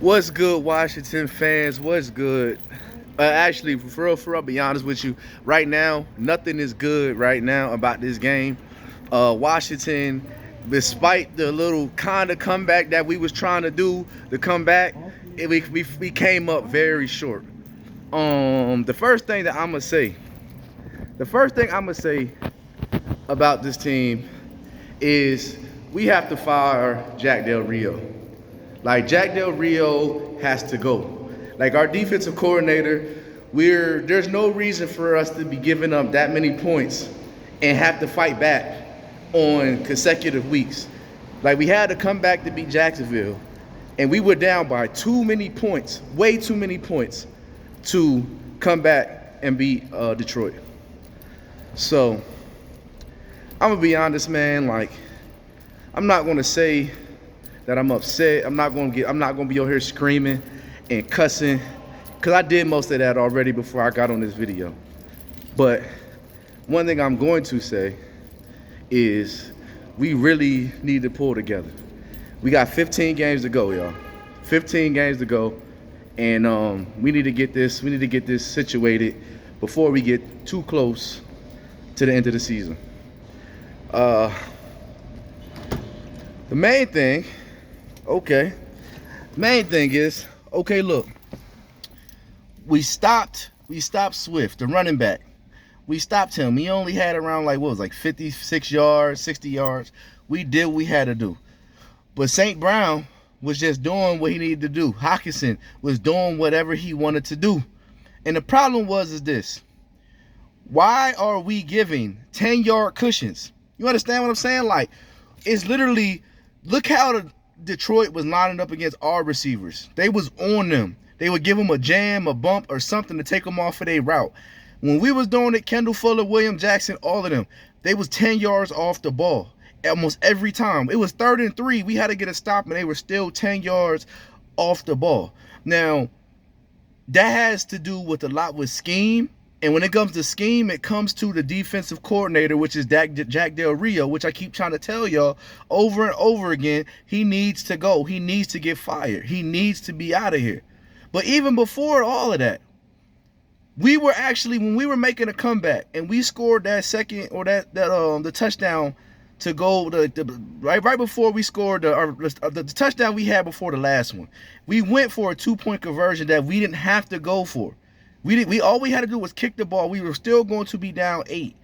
What's good, Washington fans? What's good? Actually, for real, be honest with you, right now, nothing is good right now about this game. Washington, despite the little kind of comeback that we was trying to do, the comeback, we came up very short. The first thing that I'm gonna say, the first thing I'm gonna say about this team is we have to fire Jack Del Rio. Like Jack Del Rio has to go. Like our defensive coordinator, there's no reason for us to be giving up that many points and have to fight back on consecutive weeks. Like we had to come back to beat Jacksonville, and we were down by too many points, way too many points, to come back and beat Detroit. So I'm gonna be honest, man. Like I'm not gonna say that I'm upset. I'm not gonna be over here screaming and cussing, because I did most of that already before I got on this video. But one thing I'm going to say is we really need to pull together. We got 15 games to go, y'all. 15 games to go. And we need to get this situated before we get too close to the end of the season. The main thing is, okay, look, we stopped Swift, the running back. We stopped him. He only had around like 56 yards, 60 yards. We did what we had to do. But St. Brown was just doing what he needed to do. Hawkinson was doing whatever he wanted to do. And the problem is this. Why are we giving 10-yard cushions? You understand what I'm saying? Like, it's literally, look how Detroit was lining up against our receivers. They was on them. They would give them a jam, a bump, or something to take them off of their route. When we was doing it, Kendall Fuller, William Jackson, all of them, they was 10 yards off the ball almost every time. It was 3rd and 3. We had to get a stop, and they were still 10 yards off the ball. Now, that has to do with a lot with scheme. And when it comes to scheme, it comes to the defensive coordinator, which is Jack Del Rio, which I keep trying to tell y'all over and over again. He needs to go. He needs to get fired. He needs to be out of here. But even before all of that, we were actually, when we were making a comeback and we scored that second, or the touchdown to go right before we scored the touchdown we had before the last one, we went for a 2-point conversion that we didn't have to go for. We all we had to do was kick the ball. We were still going to be down 8.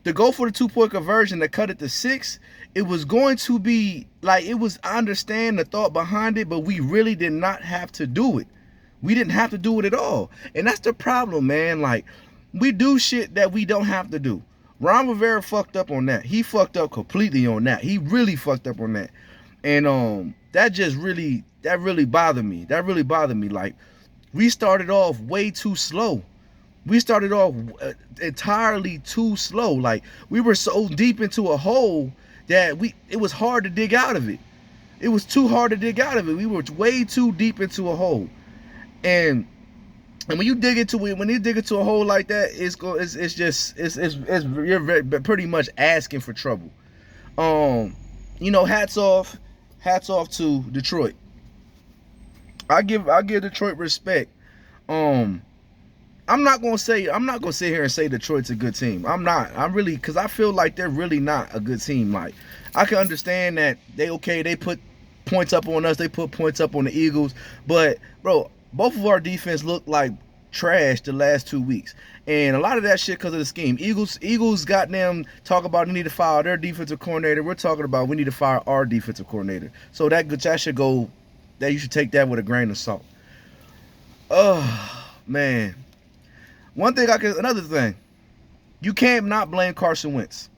To go for the 2-point conversion to cut it to 6, it was going to be like, I understand the thought behind it, but we really did not have to do it. We didn't have to do it at all. And that's the problem, man. Like, we do shit that we don't have to do. Ron Rivera fucked up on that. He fucked up completely on that. He really fucked up on that. And that really bothered me. That really bothered me. Like, we started off way too slow. We started off entirely too slow. Like, we were so deep into a hole that it was hard to dig out of it. It was too hard to dig out of it. We were way too deep into a hole. And when you dig into a hole like that, you're pretty much asking for trouble. Hats off to Detroit. I give Detroit respect. I'm not gonna sit here and say Detroit's a good team. I'm not. Because I feel like they're really not a good team. Like, I can understand that they put points up on us, they put points up on the Eagles, but bro, both of our defense looked like trash the last 2 weeks. And a lot of that shit because of the scheme. Eagles got them talk about they need to fire their defensive coordinator. We're talking about we need to fire our defensive coordinator. So that should go, that you should take that with a grain of salt. Oh, man. Another thing. You can't not blame Carson Wentz.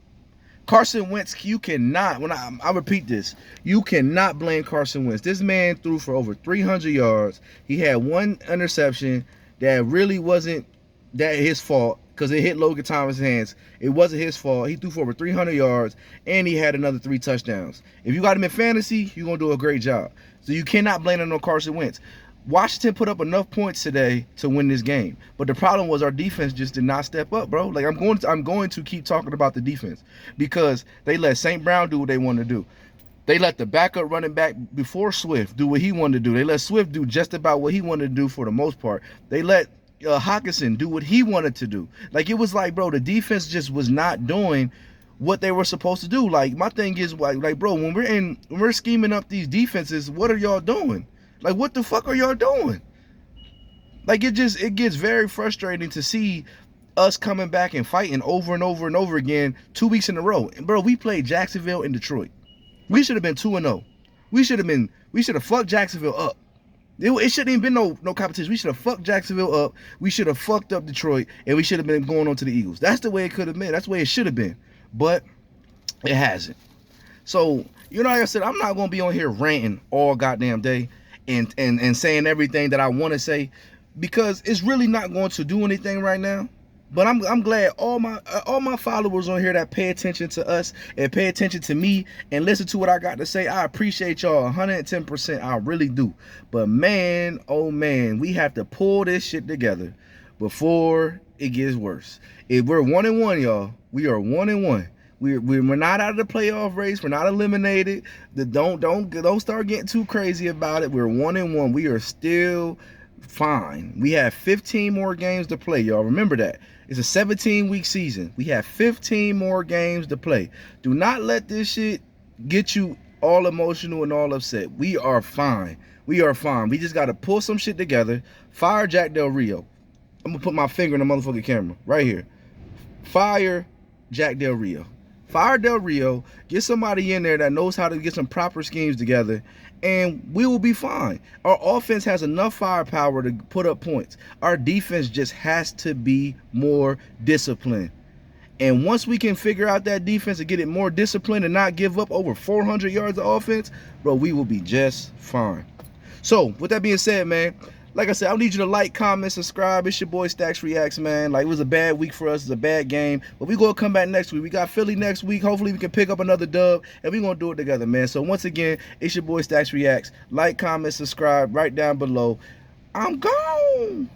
Carson Wentz, you cannot, I repeat this, you cannot blame Carson Wentz. This man threw for over 300 yards. He had one interception that really wasn't his fault because it hit Logan Thomas' hands. It wasn't his fault. He threw for over 300 yards, and he had another 3 touchdowns. If you got him in fantasy, you're going to do a great job. So you cannot blame it on Carson Wentz. Washington put up enough points today to win this game, but the problem was our defense just did not step up, bro. Like, I'm going to keep talking about the defense because they let St. Brown do what they want to do. They let the backup running back before Swift do what he wanted to do. They let Swift do just about what he wanted to do for the most part. They let Hawkinson do what he wanted to do. Like, it was like, bro, the defense just was not doing what they were supposed to do. Like, my thing is, like, bro, when we're scheming up these defenses, what are y'all doing? Like, what the fuck are y'all doing? Like, it gets very frustrating to see us coming back and fighting over and over and over again 2 weeks in a row. And bro, we played Jacksonville and Detroit. We should have been 2-0. We should have fucked Jacksonville up. It shouldn't even been no competition. We should have fucked Jacksonville up. We should have fucked up Detroit, and we should have been going on to the Eagles. That's the way it could have been. That's the way it should have been. But it hasn't. So, like I said, I'm not gonna be on here ranting all goddamn day and saying everything that I want to say, because it's really not going to do anything right now. But I'm glad all my followers on here that pay attention to us and pay attention to me and listen to what I got to say. I appreciate y'all 110%. I really do. But man, oh man, we have to pull this shit together before it gets worse. If we're 1-1, y'all, we are 1-1. We're not out of the playoff race. We're not eliminated. Don't start getting too crazy about it. We're 1-1. We are still fine. We have 15 more games to play, y'all. Remember that. It's a 17-week season. We have 15 more games to play. Do not let this shit get you all emotional and all upset. We are fine. We are fine. We just got to pull some shit together. Fire Jack Del Rio. I'm going to put my finger in the motherfucking camera right here. Fire Jack Del Rio. Fire Del Rio. Get somebody in there that knows how to get some proper schemes together, and we will be fine. Our offense has enough firepower to put up points. Our defense just has to be more disciplined. And once we can figure out that defense and get it more disciplined and not give up over 400 yards of offense, bro, we will be just fine. So, with that being said, man, like I said, I need you to like, comment, subscribe. It's your boy Stacks Reacts, man. Like, it was a bad week for us. It's a bad game. But we going to come back next week. We got Philly next week. Hopefully, we can pick up another dub. And we going to do it together, man. So, once again, it's your boy Stacks Reacts. Like, comment, subscribe right down below. I'm gone.